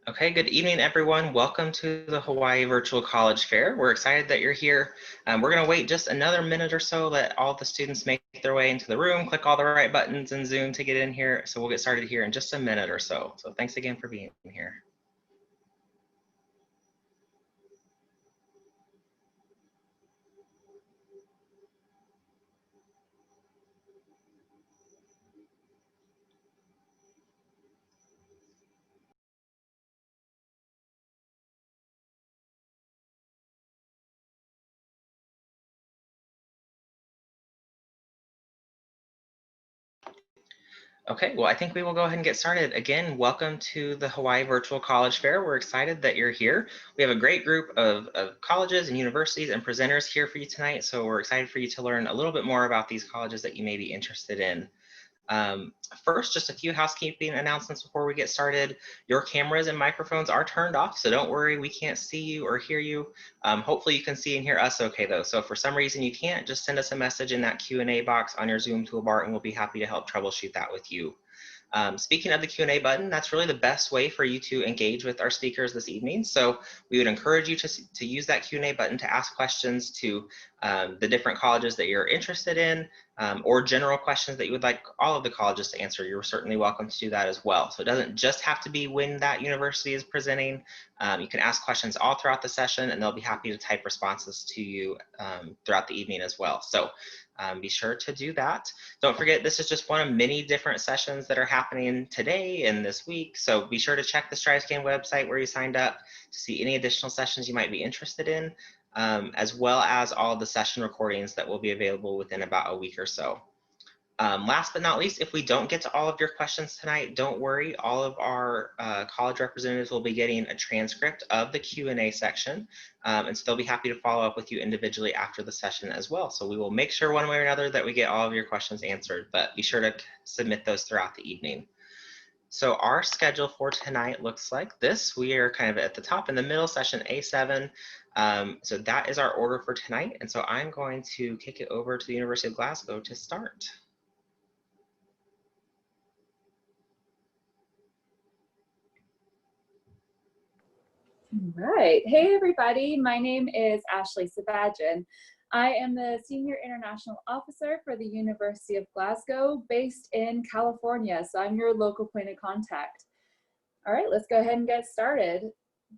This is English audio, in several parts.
Okay, good evening, everyone. Welcome to the Hawaii Virtual College Fair. We're excited that you're here. We're going to wait just another minute or so, let all the students make their way into the room, click all the right buttons in Zoom to get in here. So we'll get started here in just a minute or so. So thanks again for being here. Okay, well, I think we will go ahead and get started. Again, welcome to the Hawaii Virtual College Fair. We're excited that you're here. We have a great group of colleges and universities and presenters here for you tonight. So we're excited for you to learn a little bit more about these colleges that you may be interested in. First, just a few housekeeping announcements before we get started. Your cameras and microphones are turned off, so don't worry, we can't see you or hear you. Hopefully you can see and hear us okay though. So if for some reason you can't, just send us a message in that Q&A box on your Zoom toolbar and we'll be happy to help troubleshoot that with you. Speaking of the Q&A button, that's really the best way for you to engage with our speakers this evening. So we would encourage you to use that Q&A button to ask questions to the different colleges that you're interested in, or general questions that you would like all of the colleges to answer. You're certainly welcome to do that as well. So it doesn't just have to be when that university is presenting. You can ask questions all throughout the session and they'll be happy to type responses to you throughout the evening as well. So be sure to do that. Don't forget, this is just one of many different sessions that are happening today and this week. So be sure to check the StriveScan website where you signed up to see any additional sessions you might be interested in, as well as all of the session recordings that will be available within about a week or so. Last but not least, if we don't get to all of your questions tonight, don't worry. All of our college representatives will be getting a transcript of the Q&A section. And so they'll be happy to follow up with you individually after the session as well. So we will make sure one way or another that we get all of your questions answered, but be sure to submit those throughout the evening. So our schedule for tonight looks like this. We are kind of at the top in the middle, session A7. So that is our order for tonight. And so I'm going to kick it over to the University of Glasgow to start. Right. Hey, everybody. My name is Ashley Sabajian. I am the Senior International Officer for the University of Glasgow, based in California. So I'm your local point of contact. All right, let's go ahead and get started.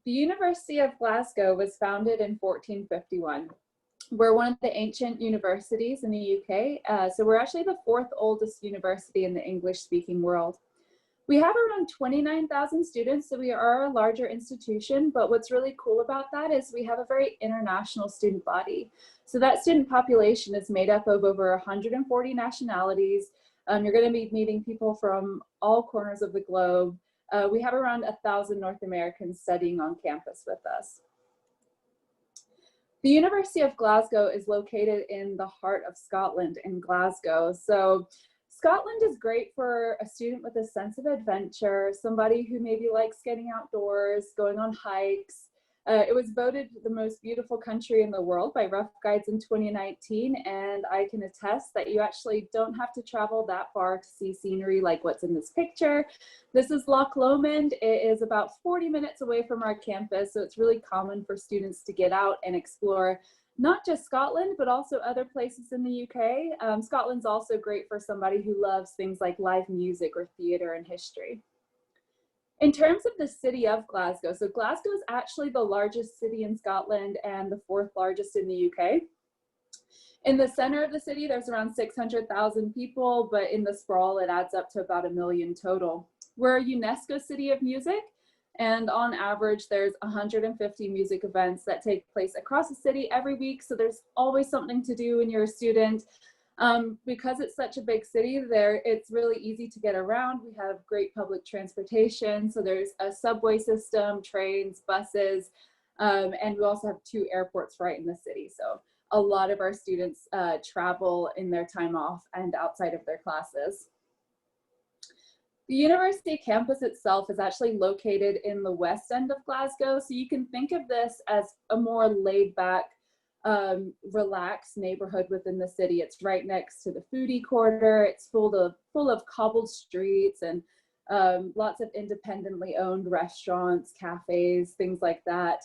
The University of Glasgow was founded in 1451. We're one of the ancient universities in the UK. So we're actually the fourth oldest university in the English-speaking world. We have around 29,000 students, so we are a larger institution, but what's really cool about that is we have a very international student body. So that student population is made up of over 140 nationalities. You're going to be meeting people from all corners of the globe. We have around 1,000 North Americans studying on campus with us. The University of Glasgow is located in the heart of Scotland in Glasgow. So Scotland is great for a student with a sense of adventure, somebody who maybe likes getting outdoors, going on hikes. It was voted the most beautiful country in the world by Rough Guides in 2019, and I can attest that you actually don't have to travel that far to see scenery like what's in this picture. This is Loch Lomond. It is about 40 minutes away from our campus, so it's really common for students to get out and explore not just Scotland, but also other places in the UK. Scotland's also great for somebody who loves things like live music or theater and history. In terms of the city of Glasgow, so Glasgow is actually the largest city in Scotland and the fourth largest in the UK. In the center of the city, there's around 600,000 people, but in the sprawl, it adds up to about 1 million total. We're a UNESCO City of Music, and on average, there's 150 music events that take place across the city every week. So there's always something to do when you're a student. Because it's such a big city, it's really easy to get around. We have great public transportation. So there's a subway system, trains, buses, and we also have 2 airports right in the city. So a lot of our students travel in their time off and outside of their classes. The university campus itself is actually located in the west end of Glasgow, so you can think of this as a more laid-back, relaxed neighborhood within the city. It's right next to the foodie quarter. It's full of cobbled streets and lots of independently owned restaurants, cafes, things like that.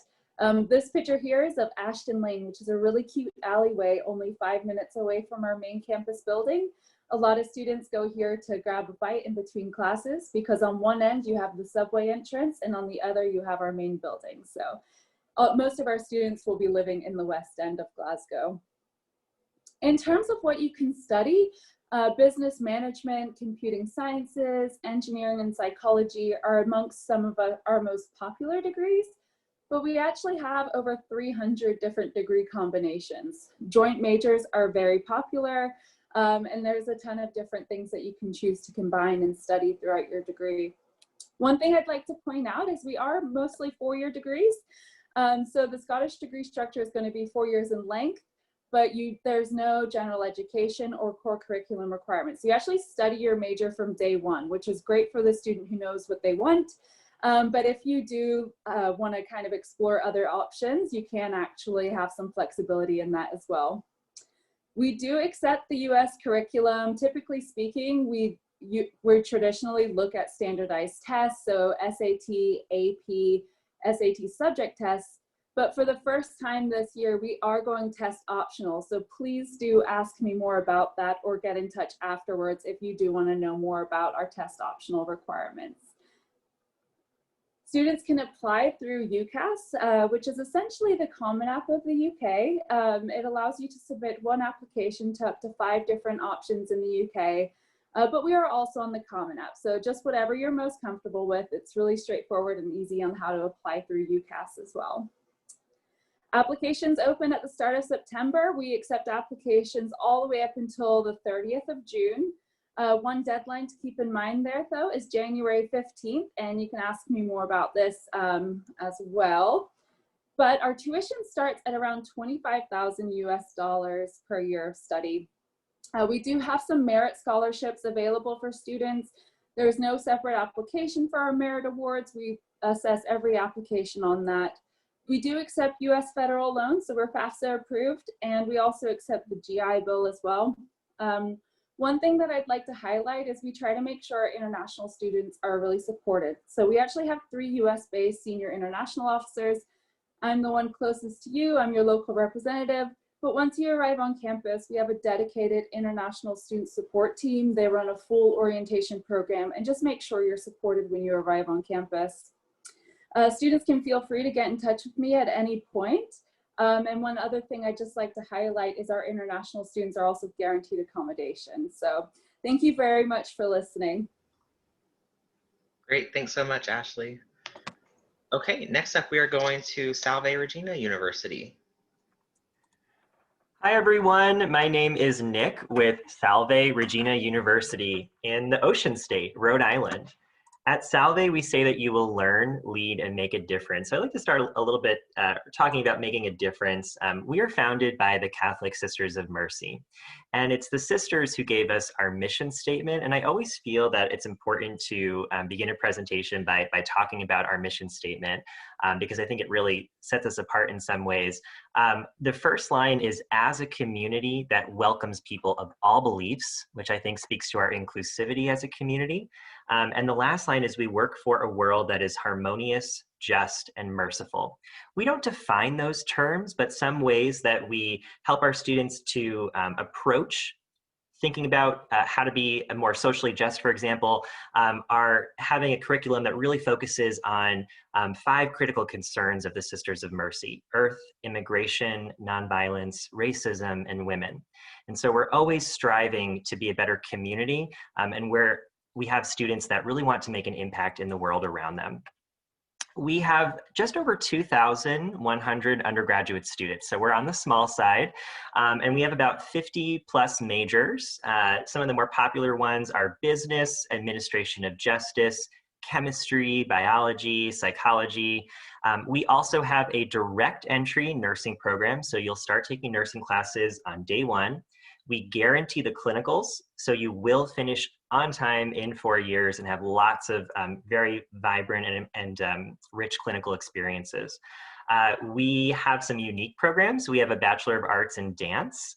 This picture here is of Ashton Lane, which is a really cute alleyway only 5 minutes away from our main campus building. A lot of students go here to grab a bite in between classes because on one end you have the subway entrance and on the other you have our main building. So most of our students will be living in the west end of Glasgow. In terms of what you can study, business management, computing sciences, engineering, and psychology are amongst some of our most popular degrees, but we actually have over 300 different degree combinations. Joint majors are very popular, and there's a ton of different things that you can choose to combine and study throughout your degree. One thing I'd like to point out is we are mostly 4-year degrees. So the Scottish degree structure is going to be 4 years in length, but there's no general education or core curriculum requirements. You actually study your major from day one, which is great for the student who knows what they want. But if you do want to kind of explore other options, you can actually have some flexibility in that as well. We do accept the US curriculum. Typically speaking, we traditionally look at standardized tests, so SAT, AP, SAT subject tests. But for the first time this year, we are going test optional. So please do ask me more about that or get in touch afterwards if you do want to know more about our test optional requirements. Students can apply through UCAS, which is essentially the Common App of the UK. It allows you to submit one application to up to 5 different options in the UK, but we are also on the Common App. So just whatever you're most comfortable with, it's really straightforward and easy on how to apply through UCAS as well. Applications open at the start of September. We accept applications all the way up until the 30th of June. One deadline to keep in mind there, though, is January 15th, and you can ask me more about this as well. But our tuition starts at around $25,000 US per year of study. We do have some merit scholarships available for students. There's no separate application for our merit awards. We assess every application on that. We do accept US federal loans, so we're FAFSA approved, and we also accept the GI Bill as well. One thing that I'd like to highlight is we try to make sure our international students are really supported. So we actually have 3 US-based senior international officers. I'm the one closest to you, I'm your local representative, but once you arrive on campus, we have a dedicated international student support team. They run a full orientation program and just make sure you're supported when you arrive on campus. Students can feel free to get in touch with me at any point. And one other thing I'd just like to highlight is our international students are also guaranteed accommodation. So thank you very much for listening. Great, thanks so much, Ashley. Okay, next up we are going to Salve Regina University. Hi everyone, my name is Nick with Salve Regina University in the Ocean State, Rhode Island. At Salve, we say that you will learn, lead, and make a difference. So I'd like to start a little bit talking about making a difference. We are founded by the Catholic Sisters of Mercy, and it's the sisters who gave us our mission statement. And I always feel that it's important to begin a presentation by talking about our mission statement because I think it really sets us apart in some ways. The first line is, as a community that welcomes people of all beliefs, which I think speaks to our inclusivity as a community. And the last line is, we work for a world that is harmonious, just, and merciful. We don't define those terms, but some ways that we help our students to approach thinking about how to be more socially just, for example, are having a curriculum that really focuses on 5 critical concerns of the Sisters of Mercy: earth, immigration, nonviolence, racism, and women. And so we're always striving to be a better community, and where we have students that really want to make an impact in the world around them. We have just over 2,100 undergraduate students, so we're on the small side, and we have about 50 plus majors. Some of the more popular ones are business, administration of justice, chemistry, biology, psychology. We also have a direct entry nursing program, so you'll start taking nursing classes on day 1. We guarantee the clinicals, so you will finish on time in 4 years and have lots of very vibrant and rich clinical experiences. We have some unique programs. We have a Bachelor of Arts in Dance,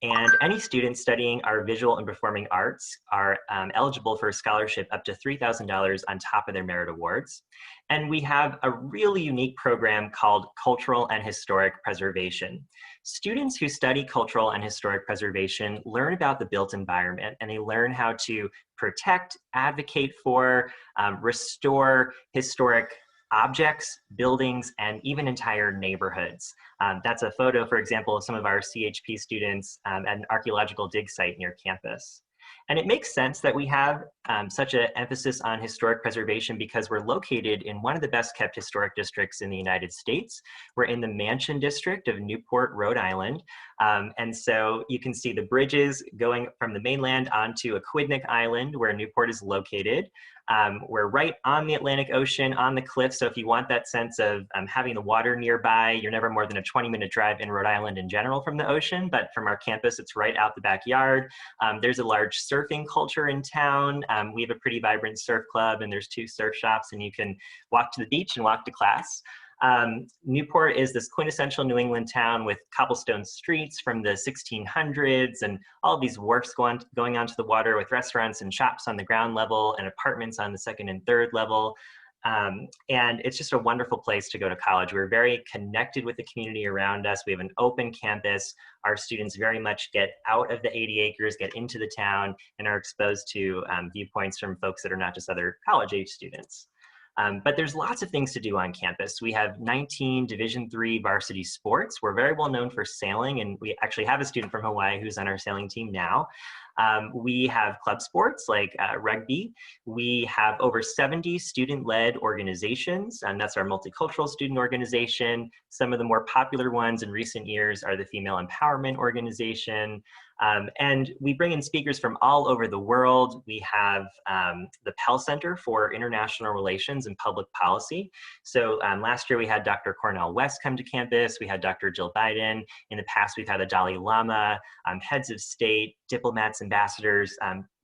And any students studying our visual and performing arts are eligible for a scholarship up to $3,000 on top of their merit awards. And we have a really unique program called Cultural and Historic Preservation. Students who study cultural and historic preservation learn about the built environment, and they learn how to protect, advocate for, restore historic objects, buildings, and even entire neighborhoods. That's a photo, for example, of some of our CHP students at an archaeological dig site near campus. And it makes sense that we have such an emphasis on historic preservation because we're located in one of the best kept historic districts in the United States. We're in the Mansion District of Newport, Rhode Island. And so you can see the bridges going from the mainland onto Aquidneck Island, where Newport is located. We're right on the Atlantic Ocean, on the cliff. So if you want that sense of having the water nearby, you're never more than a 20-minute drive in Rhode Island in general from the ocean, but from our campus, it's right out the backyard. There's a large surfing culture in town. We have a pretty vibrant surf club, and there's 2 surf shops, and you can walk to the beach and walk to class. Newport is this quintessential New England town with cobblestone streets from the 1600s and all of these wharfs going onto the water with restaurants and shops on the ground level and apartments on the 2nd and 3rd level. And it's just a wonderful place to go to college. We're very connected with the community around us. We have an open campus. Our students very much get out of the 80 acres, get into the town, and are exposed to viewpoints from folks that are not just other college-age students. But there's lots of things to do on campus. We have 19 Division III varsity sports. We're very well known for sailing, and we actually have a student from Hawaii who's on our sailing team now. We have club sports like rugby. We have over 70 student-led organizations, and that's our multicultural student organization. Some of the more popular ones in recent years are the Female Empowerment Organization. And we bring in speakers from all over the world. We have the Pell Center for International Relations and Public Policy. So last year we had Dr. Cornel West come to campus. We had Dr. Jill Biden. In the past, we've had the Dalai Lama, heads of state, diplomats, ambassadors.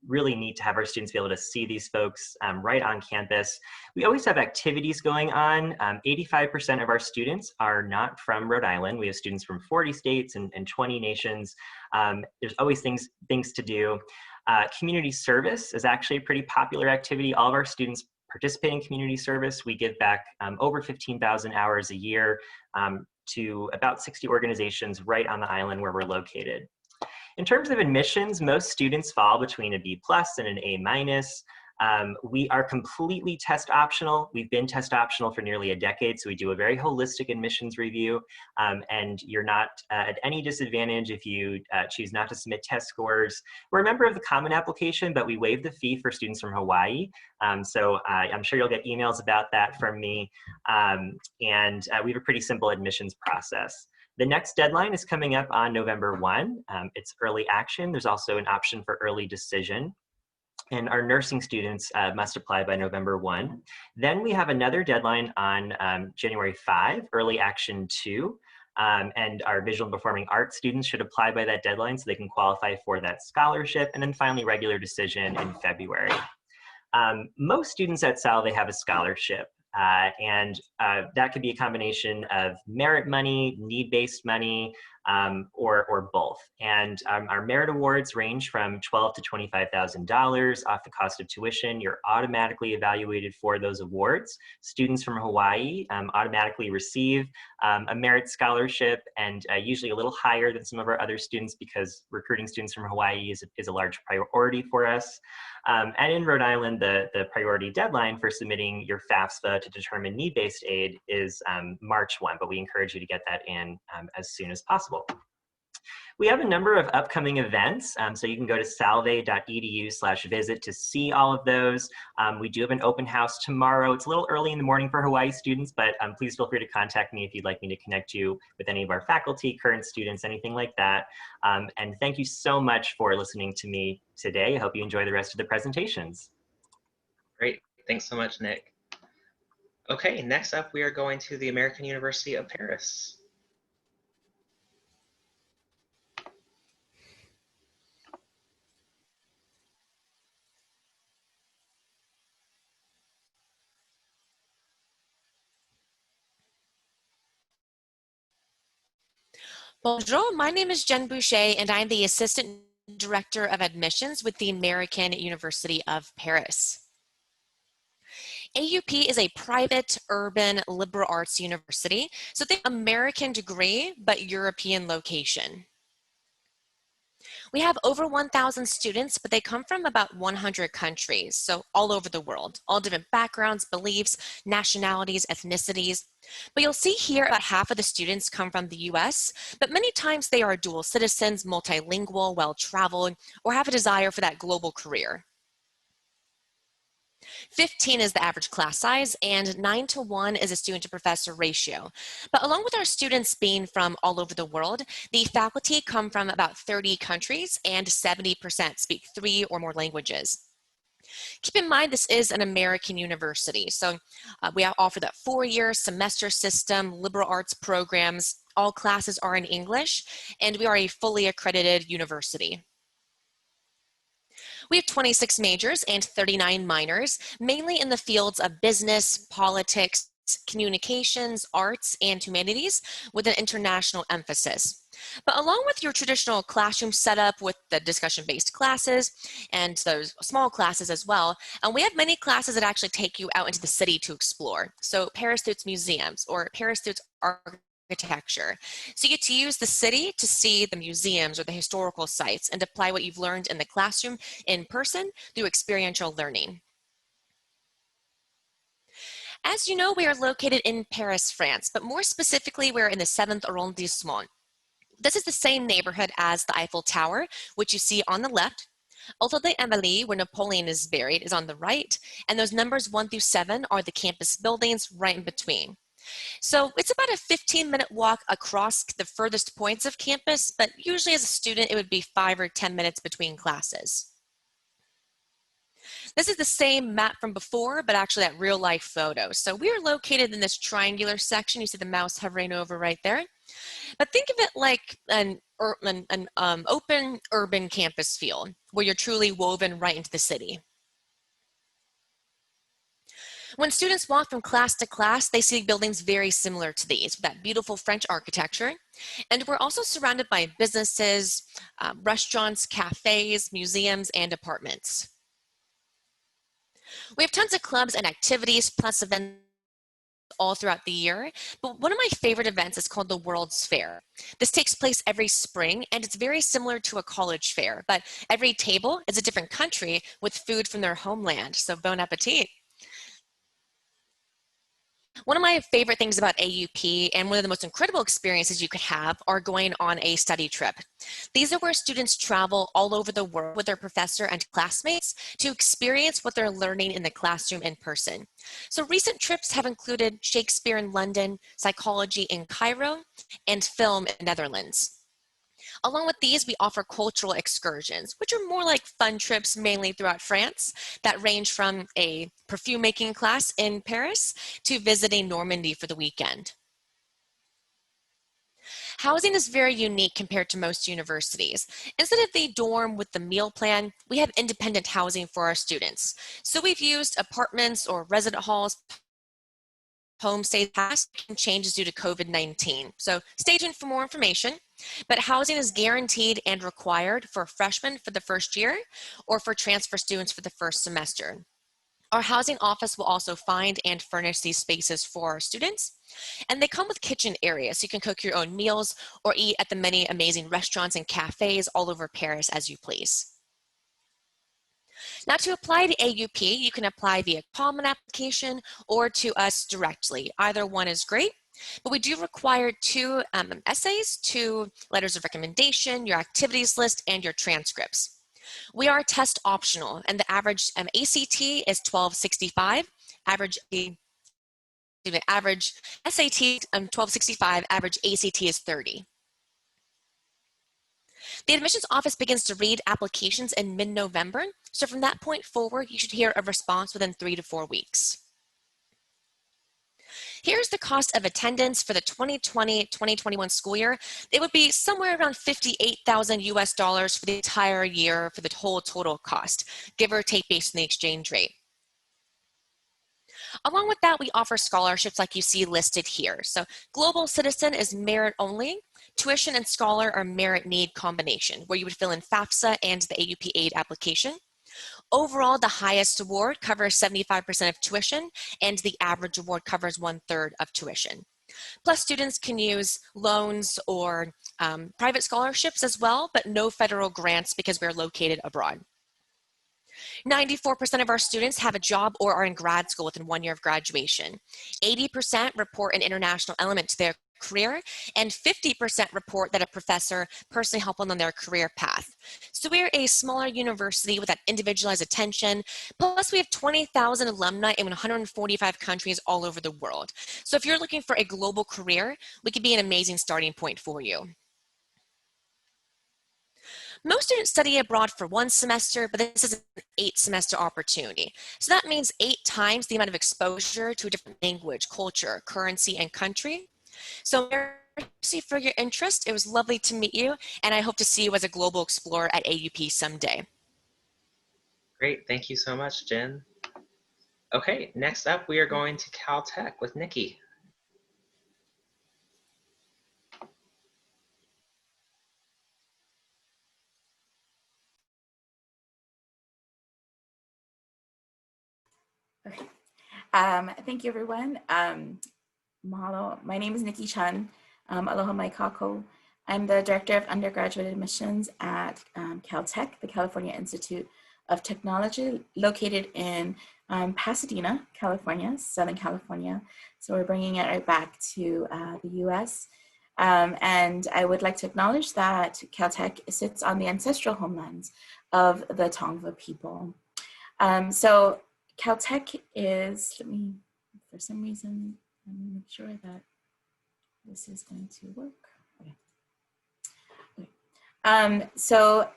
Really neat to have our students be able to see these folks right on campus. We always have activities going on. 85% of our students are not from Rhode Island. We have students from 40 states and 20 nations. There's always things to do. Community service is actually a pretty popular activity. All of our students participate in community service. We give back over 15,000 hours a year to about 60 organizations right on the island where we're located. In terms of admissions, most students fall between a B+ and an A-. We are completely test optional. We've been test optional for nearly a decade, so we do a very holistic admissions review, and you're not at any disadvantage if you choose not to submit test scores. We're a member of the Common Application, but we waive the fee for students from Hawaii, so I'm sure you'll get emails about that from me, and we have a pretty simple admissions process. The next deadline is coming up on November 1. It's early action. There's also an option for early decision. And our nursing students must apply by November 1. Then we have another deadline on January 5, early action 2. And our visual and performing arts students should apply by that deadline so they can qualify for that scholarship. And then finally, regular decision in February. Most students at Salve have a scholarship. And that could be a combination of merit money, need-based money, or both. And our merit awards range from $12,000 to $25,000 off the cost of tuition. You're automatically evaluated for those awards. Students from Hawaii automatically receive a merit scholarship, and usually a little higher than some of our other students because recruiting students from Hawaii is a large priority for us. And in Rhode Island, the priority deadline for submitting your FAFSA to determine need-based aid is March 1, but we encourage you to get that in as soon as possible. We have a number of upcoming events, so you can go to salve.edu/visit to see all of those. We do have an open house tomorrow. It's a little early in the morning for Hawaii students, but please feel free to contact me if you'd like me to connect you with any of our faculty, current students, anything like that. And thank you so much for listening to me today. I hope you enjoy the rest of the presentations. Great, thanks so much, Nick. Okay, next up we are going to the American University of Paris. Bonjour, my name is Jen Boucher, and I'm the Assistant Director of Admissions with the American University of Paris. AUP is a private, urban, liberal arts university, so think American degree, but European location. We have over 1,000 students, but they come from about 100 countries, so all over the world, all different backgrounds, beliefs, nationalities, ethnicities. But you'll see here about half of the students come from the US, but many times they are dual citizens, multilingual, well-traveled, or have a desire for that global career. 15 is the average class size, and 9:1 is a student to professor ratio. But along with our students being from all over the world, the faculty come from about 30 countries and 70% speak 3 or more languages. Keep in mind this is an American university, so we offer that 4-year semester system, liberal arts programs, all classes are in English, and we are a fully accredited university. We have 26 majors and 39 minors, mainly in the fields of business, politics, communications, arts, and humanities, with an international emphasis. But along with your traditional classroom setup with the discussion-based classes and those small classes as well, we have many classes that actually take you out into the city to explore. So Paris Suits Museums or Paris Suits Architecture. So you get to use the city to see the museums or the historical sites and apply what you've learned in the classroom in person through experiential learning. As you know, we are located in Paris, France, but more specifically, we're in the 7th arrondissement. This is the same neighborhood as the Eiffel Tower, which you see on the left. Hotel des Invalides, where Napoleon is buried, is on the right, and those numbers 1 through 7 are the campus buildings right in between. So it's about a 15-minute walk across the furthest points of campus, but usually as a student, it would be 5 or 10 minutes between classes. This is the same map from before, but actually that real-life photo. So we are located in this triangular section. You see the mouse hovering over right there. But think of it like an open urban campus feel, where you're truly woven right into the city. When students walk from class to class, they see buildings very similar to these, with that beautiful French architecture. And we're also surrounded by businesses, restaurants, cafes, museums, and apartments. We have tons of clubs and activities, plus events all throughout the year, but one of my favorite events is called the World's Fair. This takes place every spring, and it's very similar to a college fair, but every table is a different country with food from their homeland, so bon appetit. One of my favorite things about AUP and one of the most incredible experiences you could have are going on a study trip. These are where students travel all over the world with their professor and classmates to experience what they're learning in the classroom in person. So recent trips have included Shakespeare in London, psychology in Cairo, and film in the Netherlands. Along with these, we offer cultural excursions, which are more like fun trips mainly throughout France that range from a perfume making class in Paris to visiting Normandy for the weekend. Housing is very unique compared to most universities. Instead of the dorm with the meal plan, we have independent housing for our students. So we've used apartments or resident halls, homestay past changes due to COVID-19. So stay tuned for more information, but housing is guaranteed and required for freshmen for the first year or for transfer students for the first semester. Our housing office will also find and furnish these spaces for our students, and they come with kitchen areas so you can cook your own meals or eat at the many amazing restaurants and cafes all over Paris as you please. Now, to apply to AUP, you can apply via common application or to us directly. Either one is great, but we do require 2 essays, 2 letters of recommendation, your activities list, and your transcripts. We are test optional, and the average ACT is 1265, average SAT 1265, average ACT is 30. The admissions office begins to read applications in mid-November, so from that point forward, you should hear a response within 3 to 4 weeks. Here's the cost of attendance for the 2020-2021 school year. It would be somewhere around $58,000 US for the entire year for the whole total cost, give or take based on the exchange rate. Along with that, we offer scholarships like you see listed here. So Global Citizen is merit only, Tuition and scholar are merit need combination, where you would fill in FAFSA and the AUP aid application. Overall, the highest award covers 75% of tuition, and the average award covers 1/3 of tuition. Plus, students can use loans or private scholarships as well, but no federal grants because we're located abroad. 94% of our students have a job or are in grad school within 1 year of graduation. 80% report an international element to their career, and 50% report that a professor personally helped them on their career path. So we're a smaller university with that individualized attention. Plus, we have 20,000 alumni in 145 countries all over the world. So if you're looking for a global career, we could be an amazing starting point for you. Most students study abroad for 1 semester, but this is an 8-semester opportunity. So that means 8 times the amount of exposure to a different language, culture, currency, and country. So merci for your interest. It was lovely to meet you, and I hope to see you as a global explorer at AUP someday. Great, thank you so much, Jen. Okay, next up we are going to Caltech with Nikki. Okay. Thank you, everyone. Mahalo. My name is Nikki Chun. Aloha mai kako. I'm the Director of Undergraduate Admissions at Caltech, the California Institute of Technology, located in Pasadena, California, Southern California. So we're bringing it right back to the US. And I would like to acknowledge that Caltech sits on the ancestral homelands of the Tongva people. So Caltech is, for some reason, let me make sure that this is going to work. Okay. So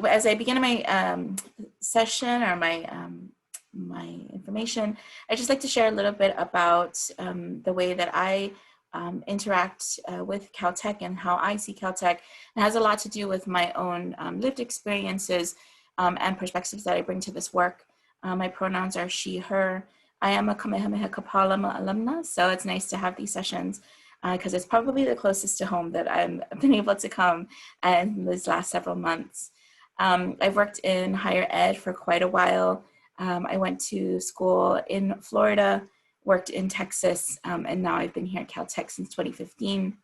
as I begin my session or my information, I'd just like to share a little bit about the way that I interact with Caltech and how I see Caltech. It has a lot to do with my own lived experiences and perspectives that I bring to this work. My pronouns are she, her. I am a Kamehameha Kapalama alumna, so it's nice to have these sessions because it's probably the closest to home that I've been able to come in these last several months. I've worked in higher ed for quite a while. I went to school in Florida, worked in Texas, and now I've been here at Caltech since 2015.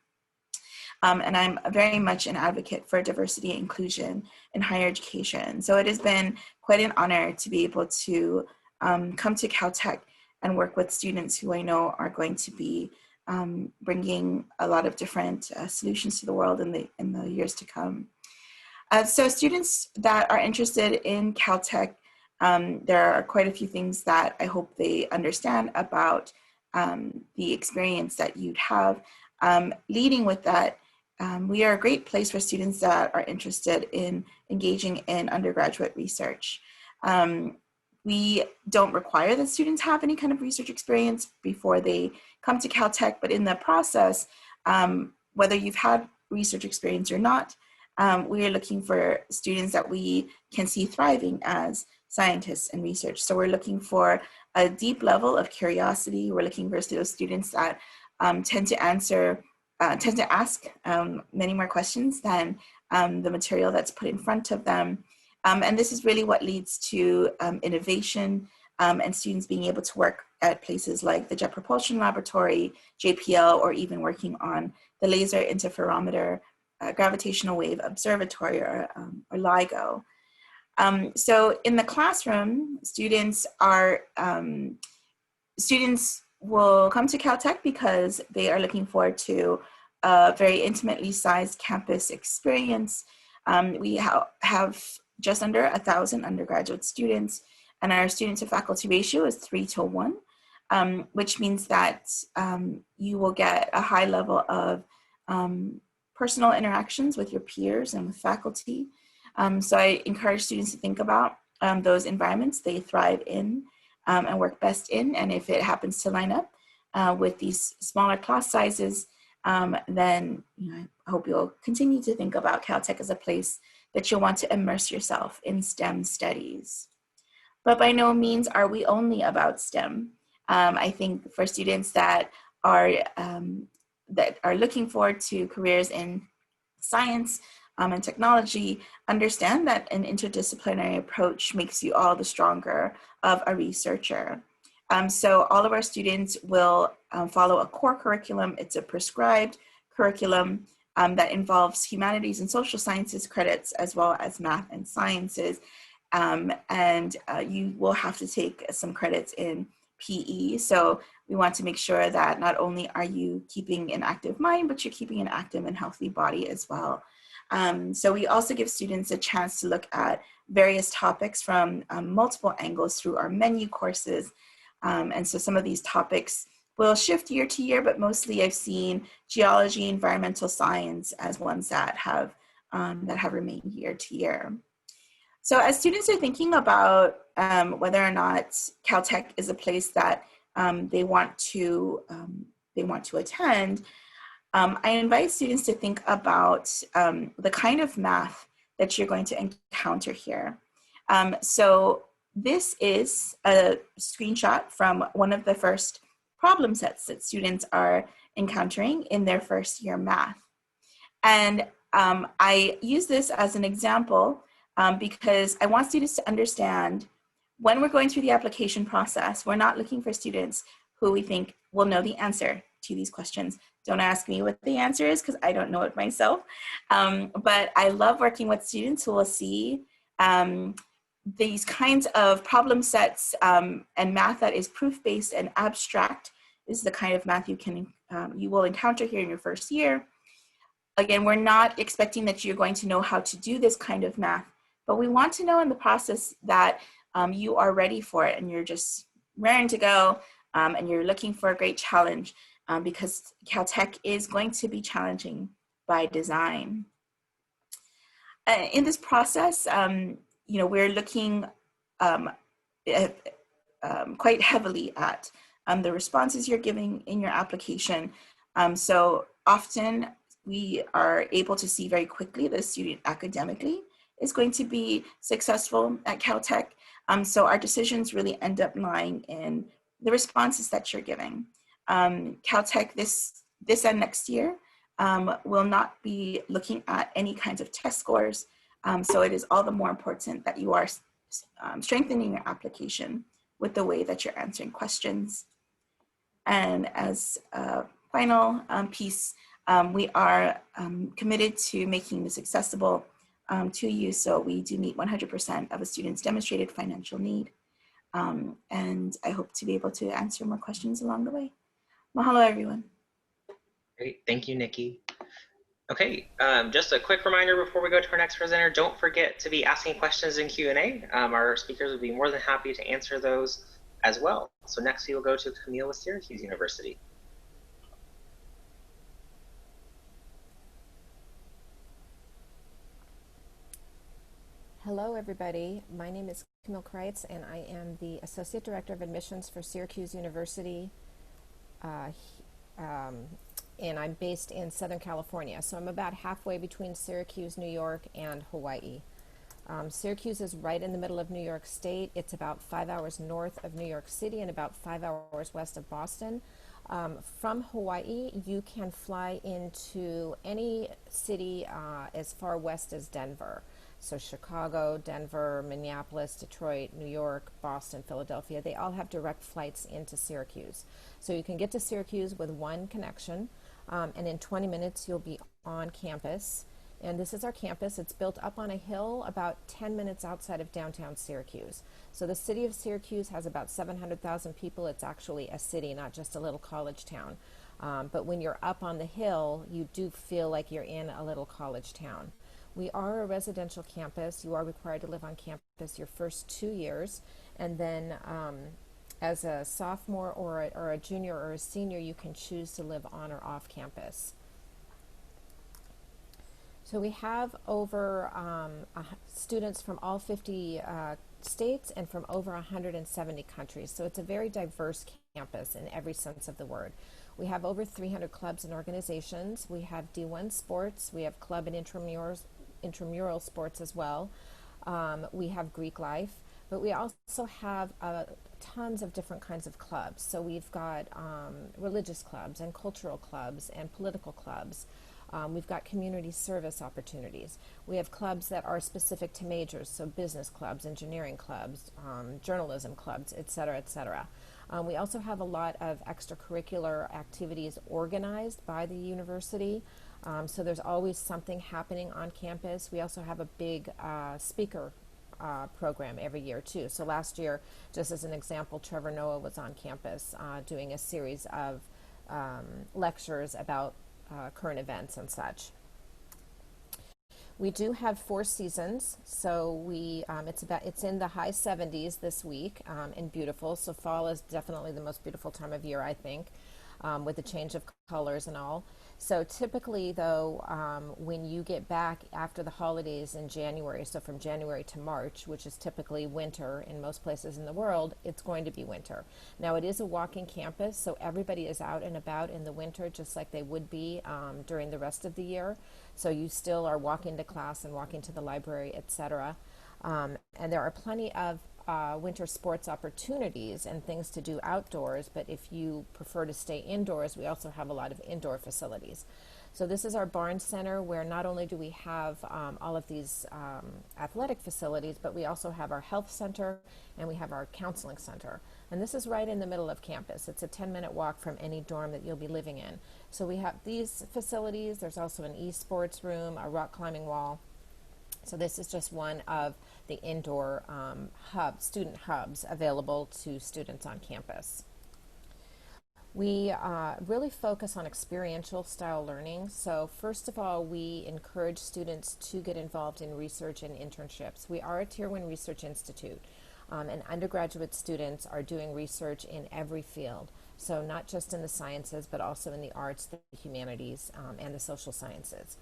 And I'm very much an advocate for diversity and inclusion in higher education. So it has been quite an honor to be able to come to Caltech and work with students who I know are going to be bringing a lot of different solutions to the world in the years to come. So students that are interested in Caltech, there are quite a few things that I hope they understand about the experience that you'd have. Leading with that, we are a great place for students that are interested in engaging in undergraduate research. We don't require that students have any kind of research experience before they come to Caltech, but in the process, whether you've had research experience or not, we are looking for students that we can see thriving as scientists and research. So we're looking for a deep level of curiosity. We're looking for those students that tend to ask many more questions than the material that's put in front of them. And this is really what leads to innovation and students being able to work at places like the Jet Propulsion Laboratory, JPL, or even working on the Laser Interferometer Gravitational Wave Observatory, or LIGO. So in the classroom, students will come to Caltech because they are looking forward to a very intimately sized campus experience. We have just under 1,000 undergraduate students, and our student to faculty ratio is 3:1, which means that you will get a high level of personal interactions with your peers and with faculty. So I encourage students to think about those environments they thrive in and work best in, and if it happens to line up with these smaller class sizes, then I hope you'll continue to think about Caltech as a place that you'll want to immerse yourself in STEM studies. But by no means are we only about STEM. I think for students that are looking forward to careers in science and technology, understand that an interdisciplinary approach makes you all the stronger of a researcher. So all of our students will follow a core curriculum. It's a prescribed curriculum that involves humanities and social sciences credits, as well as math and sciences. And you will have to take some credits in PE. So we want to make sure that not only are you keeping an active mind, but you're keeping an active and healthy body as well. So we also give students a chance to look at various topics from multiple angles through our menu courses. And so some of these topics will shift year to year, but mostly I've seen geology, environmental science as ones that have remained year to year. So as students are thinking about whether or not Caltech is a place that they want to attend, I invite students to think about the kind of math that you're going to encounter here. So this is a screenshot from one of the first problem sets that students are encountering in their first year math. And I use this as an example because I want students to understand when we're going through the application process, we're not looking for students who we think will know the answer to these questions. Don't ask me what the answer is because I don't know it myself. But I love working with students who will see these kinds of problem sets and math that is proof-based and abstract is the kind of math you will encounter here in your first year. Again, we're not expecting that you're going to know how to do this kind of math, but we want to know in the process that you are ready for it and you're just raring to go and you're looking for a great challenge because Caltech is going to be challenging by design. In this process, we're looking quite heavily at the responses you're giving in your application. So often we are able to see very quickly that a student academically is going to be successful at Caltech. So our decisions really end up lying in the responses that you're giving. Caltech this and next year will not be looking at any kinds of test scores. So it is all the more important that you are strengthening your application with the way that you're answering questions. And as a final piece, we are committed to making this accessible to you. So we do meet 100% of a student's demonstrated financial need. And I hope to be able to answer more questions along the way. Mahalo, everyone. Great, thank you, Nikki. Okay, just a quick reminder before we go to our next presenter, don't forget to be asking questions in Q&A. Our speakers will be more than happy to answer those as well. So next we will go to Camille with Syracuse University. Hello, everybody. My name is Camille Kreitz, and I am the Associate Director of Admissions for Syracuse University, and I'm based in Southern California. So I'm about halfway between Syracuse, New York, and Hawaii. Syracuse is right in the middle of New York State. It's about 5 hours north of New York City and about 5 hours west of Boston. From Hawaii, you can fly into any city as far west as Denver. So Chicago, Denver, Minneapolis, Detroit, New York, Boston, Philadelphia, they all have direct flights into Syracuse. So you can get to Syracuse with one connection, and in 20 minutes you'll be on campus. And this is our campus. It's built up on a hill about 10 minutes outside of downtown Syracuse. So the city of Syracuse has about 700,000 people. It's actually a city, not just a little college town. But when you're up on the hill, you do feel like you're in a little college town. We are a residential campus. You are required to live on campus your first 2 years, and then as a sophomore or a junior or a senior, you can choose to live on or off campus. So we have over students from all 50 states and from over 170 countries. So it's a very diverse campus in every sense of the word. We have over 300 clubs and organizations. We have D1 sports. We have club and intramural sports as well. We have Greek life, but we also have tons of different kinds of clubs. So we've got religious clubs and cultural clubs and political clubs. We've got community service opportunities. We have clubs that are specific to majors, so business clubs, engineering clubs, journalism clubs, et cetera, et cetera. We also have a lot of extracurricular activities organized by the university. So there's always something happening on campus. We also have a big speaker program every year too. So last year, just as an example, Trevor Noah was on campus doing a series of lectures about current events and such. We do have 4 seasons, so we it's in the high 70s this week and beautiful. So fall is definitely the most beautiful time of year, I think, with the change of colors and all. So typically, though, when you get back after the holidays in January, so from January to March, which is typically winter in most places in the world, it's going to be winter. Now, it is a walking campus, so everybody is out and about in the winter just like they would be during the rest of the year. So you still are walking to class and walking to the library, etc. And there are plenty of winter sports opportunities and things to do outdoors, but if you prefer to stay indoors, we also have a lot of indoor facilities. So this is our Barnes Center, where not only do we have all of these athletic facilities, but we also have our health center and we have our counseling center. And this is right in the middle of campus. It's a 10-minute walk from any dorm that you'll be living in. So we have these facilities. There's also an esports room, a rock climbing wall. So this is just one of the indoor student hubs available to students on campus. We really focus on experiential style learning. So first of all, we encourage students to get involved in research and internships. We are a Tier 1 research institute, and undergraduate students are doing research in every field. So not just in the sciences, but also in the arts, the humanities, and the social sciences.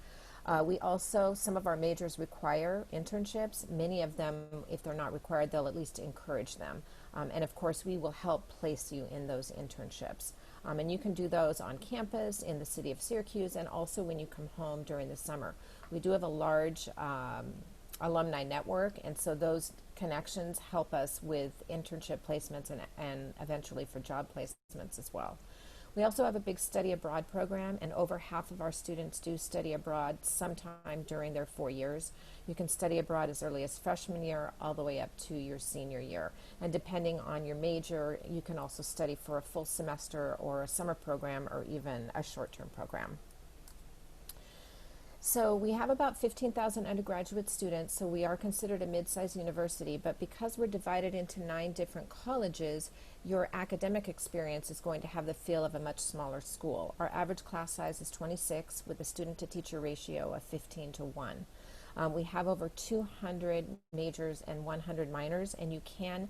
We also, some of our majors require internships. Many of them, if they're not required, they'll at least encourage them. And of course, we will help place you in those internships. And you can do those on campus in the city of Syracuse and also when you come home during the summer. We do have a large alumni network, and so those connections help us with internship placements and eventually for job placements as well. We also have a big study abroad program, and over half of our students do study abroad sometime during their 4 years. You can study abroad as early as freshman year all the way up to your senior year. And depending on your major, you can also study for a full semester or a summer program or even a short-term program. So we have about 15,000 undergraduate students, so we are considered a mid-sized university, but because we're divided into 9 different colleges, your academic experience is going to have the feel of a much smaller school. Our average class size is 26 with a student-to-teacher ratio of 15:1. We have over 200 majors and 100 minors, and you can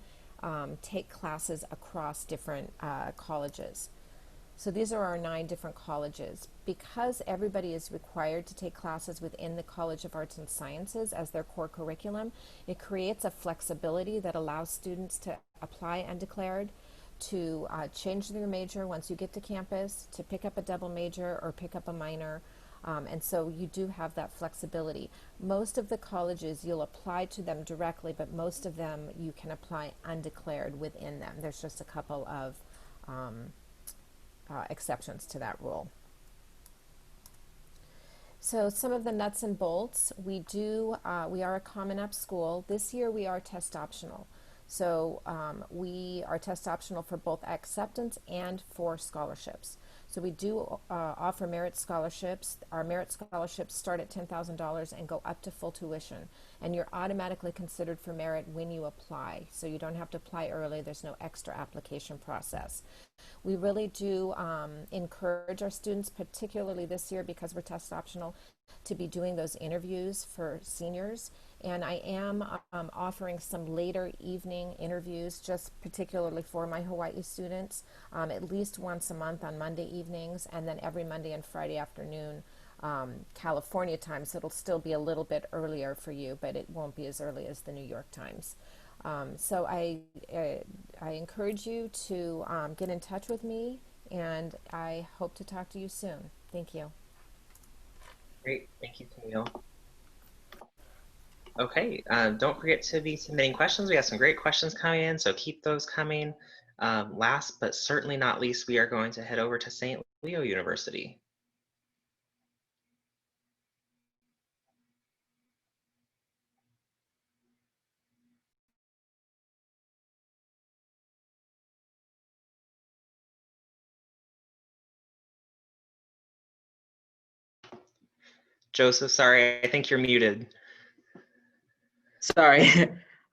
take classes across different colleges. So these are our 9 different colleges. Because everybody is required to take classes within the College of Arts and Sciences as their core curriculum, it creates a flexibility that allows students to apply undeclared, to change their major once you get to campus, to pick up a double major or pick up a minor. And so you do have that flexibility. Most of the colleges, you'll apply to them directly, but most of them you can apply undeclared within them. There's just a couple of exceptions to that rule. So some of the nuts and bolts, we are a Common App school. This year we are test optional. So we are test optional for both acceptance and for scholarships. So we do offer merit scholarships. Our merit scholarships start at $10,000 and go up to full tuition. And you're automatically considered for merit when you apply. So you don't have to apply early. There's no extra application process. We really do encourage our students, particularly this year because we're test optional, to be doing those interviews for seniors. And I am offering some later evening interviews just particularly for my Hawaii students, at least once a month on Monday evenings, and then every Monday and Friday afternoon California time. So it'll still be a little bit earlier for you, but it won't be as early as the New York times. So I encourage you to get in touch with me, and I hope to talk to you soon. Thank you. Great, thank you, Camille. Okay, don't forget to be submitting questions. We have some great questions coming in, so keep those coming. Last but certainly not least, we are going to head over to St. Leo University. Joseph, sorry, I think you're muted. Sorry.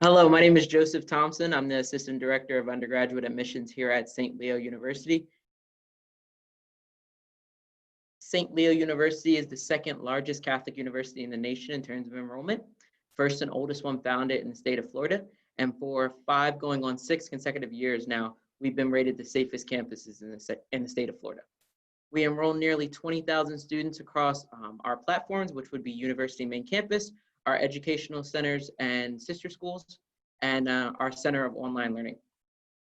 Hello, my name is Joseph Thompson. I'm the Assistant Director of Undergraduate Admissions here at St. Leo University. St. Leo University is the second largest Catholic university in the nation in terms of enrollment. First and oldest one founded in the state of Florida. And for 5 going on 6 consecutive years now, we've been rated the safest campuses in the state of Florida. We enroll nearly 20,000 students across our platforms, which would be University Main Campus, our educational centers and sister schools, and our Center of Online Learning.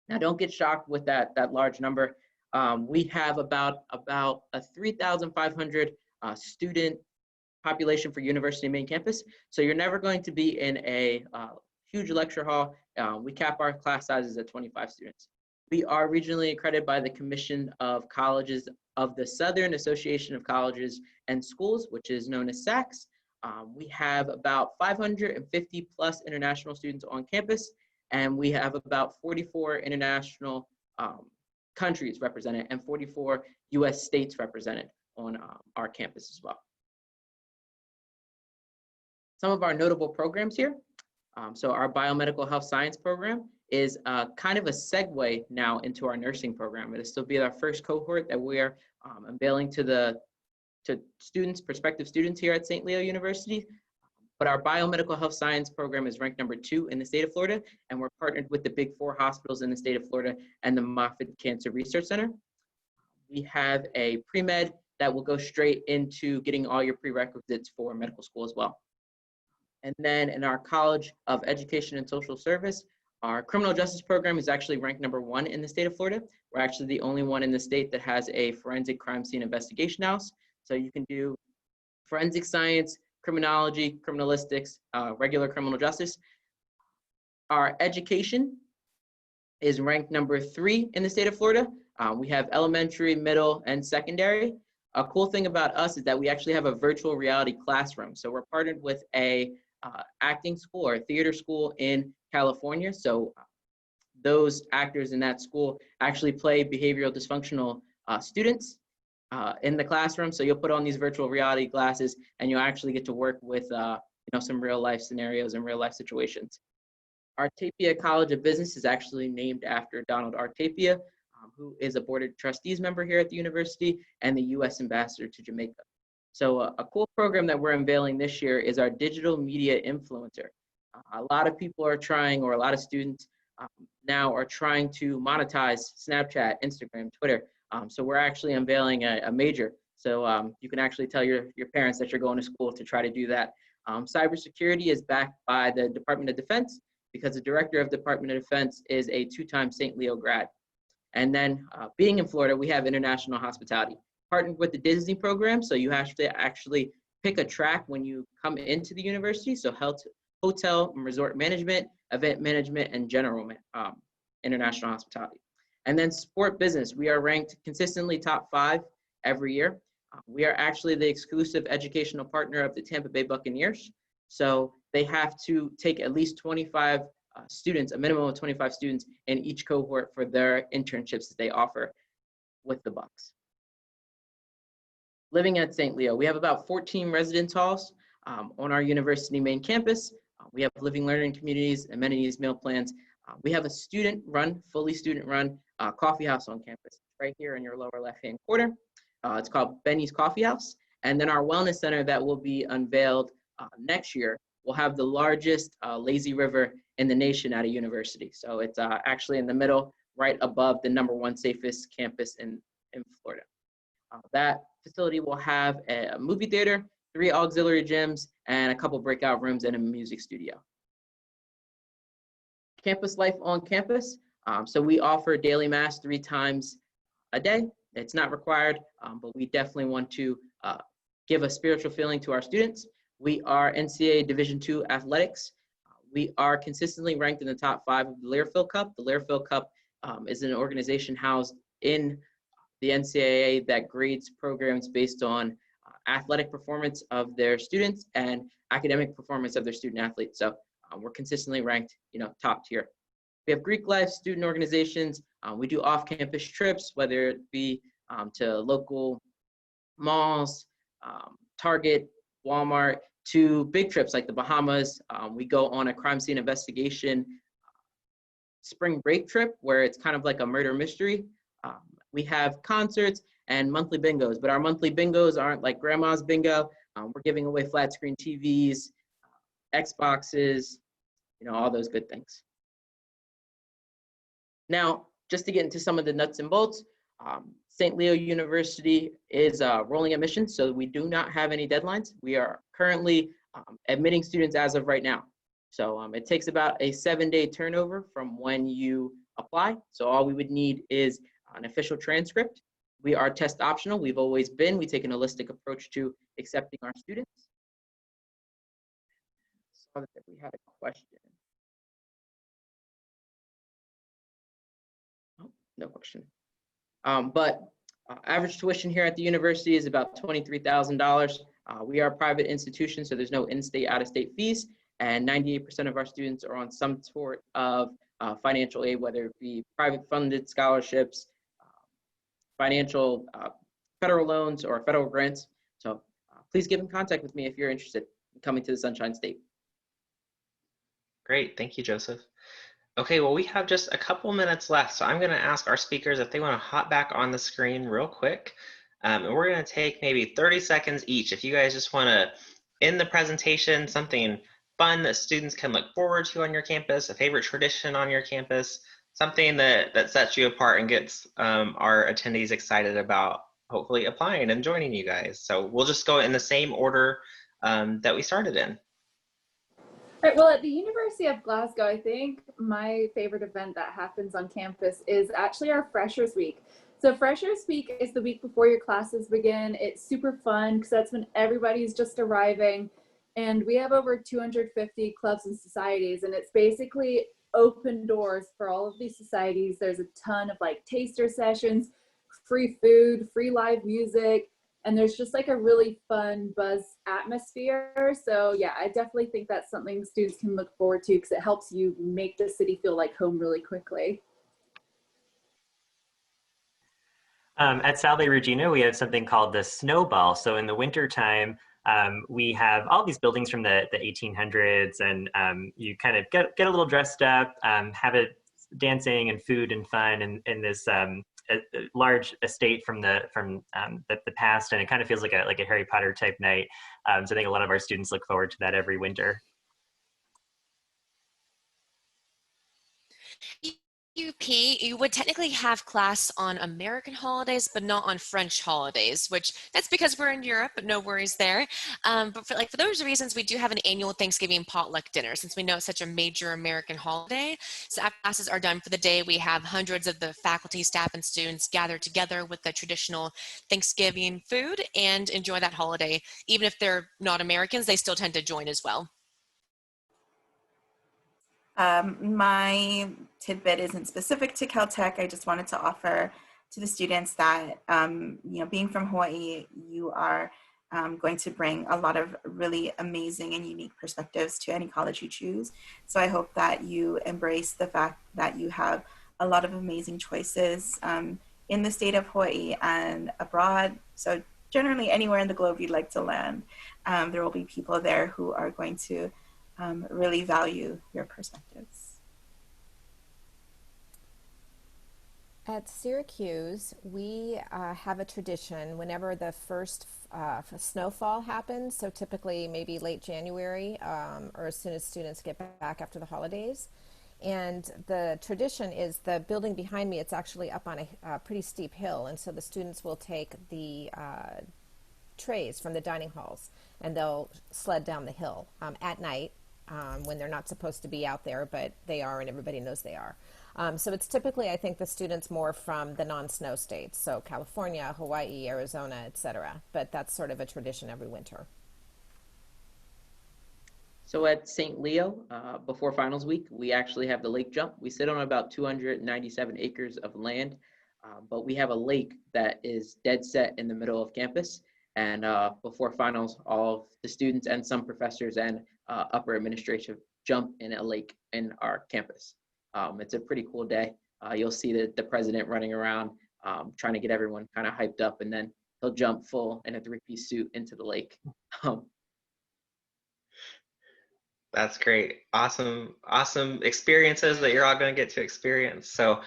Now, don't get shocked with that large number. We have about a 3,500 student population for University Main Campus. So you're never going to be in a huge lecture hall. We cap our class sizes at 25 students. We are regionally accredited by the Commission of Colleges of the Southern Association of Colleges and Schools, which is known as SACS. We have about 550 plus international students on campus, and we have about 44 international countries represented and 44 US states represented on our campus as well. Some of our notable programs here. So our biomedical health science program is kind of a segue now into our nursing program. It'll still be our first cohort that we're unveiling to students, prospective students here at St. Leo University. But our biomedical health science program is ranked number 2 in the state of Florida, and we're partnered with the big 4 hospitals in the state of Florida and the Moffitt Cancer Research Center. We have a pre-med that will go straight into getting all your prerequisites for medical school as well. And then in our College of Education and Social Service, our criminal justice program is actually ranked number 1 in the state of Florida. We're actually the only one in the state that has a forensic crime scene investigation house. So you can do forensic science, criminology, criminalistics, regular criminal justice. Our education is ranked number 3 in the state of Florida. We have elementary, middle, and secondary. A cool thing about us is that we actually have a virtual reality classroom. So we're partnered with a acting school or a theater school in California. So those actors in that school actually play behavioral dysfunctional students in the classroom. So you'll put on these virtual reality glasses and you'll actually get to work with some real life scenarios and real life situations. Our Tapia College of Business is actually named after Donald R. Tapia, who is a Board of Trustees member here at the university and the U.S. Ambassador to Jamaica. So a cool program that we're unveiling this year is our digital media influencer. A lot of people are trying, or a lot of students now are trying to monetize Snapchat, Instagram, Twitter. So we're actually unveiling a major. So you can actually tell your parents that you're going to school to try to do that. Cybersecurity is backed by the Department of Defense because the Director of Department of Defense is a 2-time St. Leo grad. And then being in Florida, we have international hospitality. Partnered with the Disney program, so you have to actually pick a track when you come into the university. So hotel and resort management, event management, and general international hospitality. And then sport business, we are ranked consistently top 5 every year. We are actually the exclusive educational partner of the Tampa Bay Buccaneers. So they have to take at least 25 students, a minimum of 25 students in each cohort for their internships that they offer with the Bucs. Living at St. Leo, we have about 14 residence halls on our university main campus. We have living learning communities, amenities, meal plans. We have a fully student-run coffee house on campus, right here in your lower left-hand corner. It's called Benny's Coffee House. And then our wellness center that will be unveiled next year will have the largest lazy river in the nation at a university. So it's actually in the middle, right above the #1 safest campus in Florida. That facility will have a movie theater, 3 auxiliary gyms, and a couple breakout rooms and a music studio. Campus life on campus. So we offer daily mass 3 times a day. It's not required, but we definitely want to give a spiritual feeling to our students. We are NCAA Division II athletics. We are consistently ranked in the top 5 of the Learfield Cup. The Learfield Cup is an organization housed in the NCAA that grades programs based on athletic performance of their students and academic performance of their student athletes. So we're consistently ranked, top tier. We have Greek life student organizations. We do off-campus trips, whether it be to local malls, Target, Walmart, to big trips like the Bahamas. We go on a crime scene investigation spring break trip where it's kind of like a murder mystery. We have concerts and monthly bingos, but our monthly bingos aren't like grandma's bingo. We're giving away flat screen TVs, Xboxes, all those good things. Now, just to get into some of the nuts and bolts, St. Leo University is rolling admissions, so we do not have any deadlines. We are currently admitting students as of right now. So it takes about a 7-day turnover from when you apply. So all we would need is an official transcript. We are test optional. We've always been. We take an holistic approach to accepting our students. Saw that we had a question. Oh, no question. But average tuition here at the university is about $23,000. We are a private institution, so there's no in-state, out-of-state fees, and 98% of our students are on some sort of financial aid, whether it be private funded scholarships, financial federal loans, or federal grants. So please get in contact with me if you're interested in coming to the Sunshine State. Great, thank you, Joseph. Okay, well, we have just a couple minutes left, so I'm going to ask our speakers if they want to hop back on the screen real quick. And we're going to take maybe 30 seconds each. If you guys just want to end the presentation, something fun that students can look forward to on your campus, a favorite tradition on your campus, something that sets you apart and gets our attendees excited about hopefully applying and joining you guys. So we'll just go in the same order that we started in. Right, well, at the University of Glasgow, I think my favorite event that happens on campus is actually our Freshers Week. So Freshers Week is the week before your classes begin. It's super fun because that's when everybody's just arriving. And we have over 250 clubs and societies, and it's basically open doors for all of these societies. There's a ton of like taster sessions, free food, free live music, and there's just like a really fun buzz atmosphere. So yeah, I definitely think that's something students can look forward to because it helps you make the city feel like home really quickly. At Salve, Regina, we have something called the snowball. So in the wintertime, we have all these buildings from the 1800s, and you kind of get a little dressed up, have it dancing and food and fun in this a large estate from the past, and it kind of feels like a Harry Potter type night. So I think a lot of our students look forward to that every winter. UP, you would technically have class on American holidays, but not on French holidays, which that's because we're in Europe, but no worries there. But for those reasons, we do have an annual Thanksgiving potluck dinner since we know it's such a major American holiday. So after classes are done for the day, we have hundreds of the faculty, staff, and students gather together with the traditional Thanksgiving food and enjoy that holiday. Even if they're not Americans, they still tend to join as well. My tidbit isn't specific to Caltech. I just wanted to offer to the students that, being from Hawaii, you are going to bring a lot of really amazing and unique perspectives to any college you choose. So I hope that you embrace the fact that you have a lot of amazing choices in the state of Hawaii and abroad. So generally anywhere in the globe you'd like to land, there will be people there who are going to really value your perspectives. At Syracuse, we have a tradition whenever the first snowfall happens, so typically maybe late January or as soon as students get back after the holidays. And the tradition is the building behind me, it's actually up on a pretty steep hill, and so the students will take the trays from the dining halls and they'll sled down the hill at night. When they're not supposed to be out there, but they are, and everybody knows they are. So it's typically, I think, the students more from the non-snow states, so California, Hawaii, Arizona, etc. But that's sort of a tradition every winter. So at St. Leo, before finals week, we actually have the lake jump. We sit on about 297 acres of land, but we have a lake that is dead set in the middle of campus. And before finals, all of the students and some professors and upper administration jump in a lake in our campus. It's a pretty cool day. You'll see the president running around trying to get everyone kind of hyped up, and then he'll jump full in a three-piece suit into the lake. That's great. Awesome, awesome experiences that you're all going to get to experience. So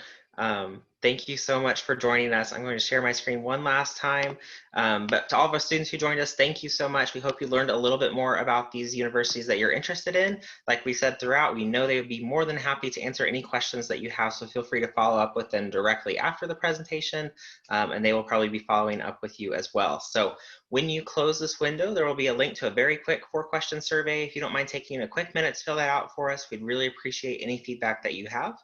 thank you so much for joining us. I'm going to share my screen one last time. But to all of our students who joined us, thank you so much. We hope you learned a little bit more about these universities that you're interested in. Like we said throughout, we know they would be more than happy to answer any questions that you have. So feel free to follow up with them directly after the presentation. And they will probably be following up with you as well. So when you close this window, there will be a link to a very quick 4-question survey. If you don't mind taking a quick minute to fill that out for us, we'd really appreciate any feedback that you have.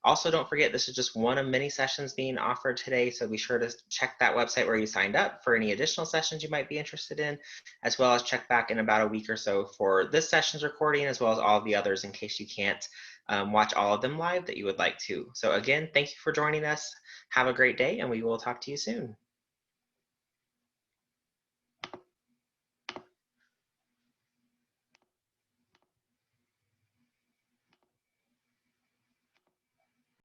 Also, don't forget, this is just one of many sessions being offered today, so be sure to check that website where you signed up for any additional sessions you might be interested in, as well as check back in about a week or so for this session's recording, as well as all of the others in case you can't watch all of them live that you would like to. So again, thank you for joining us. Have a great day, and we will talk to you soon.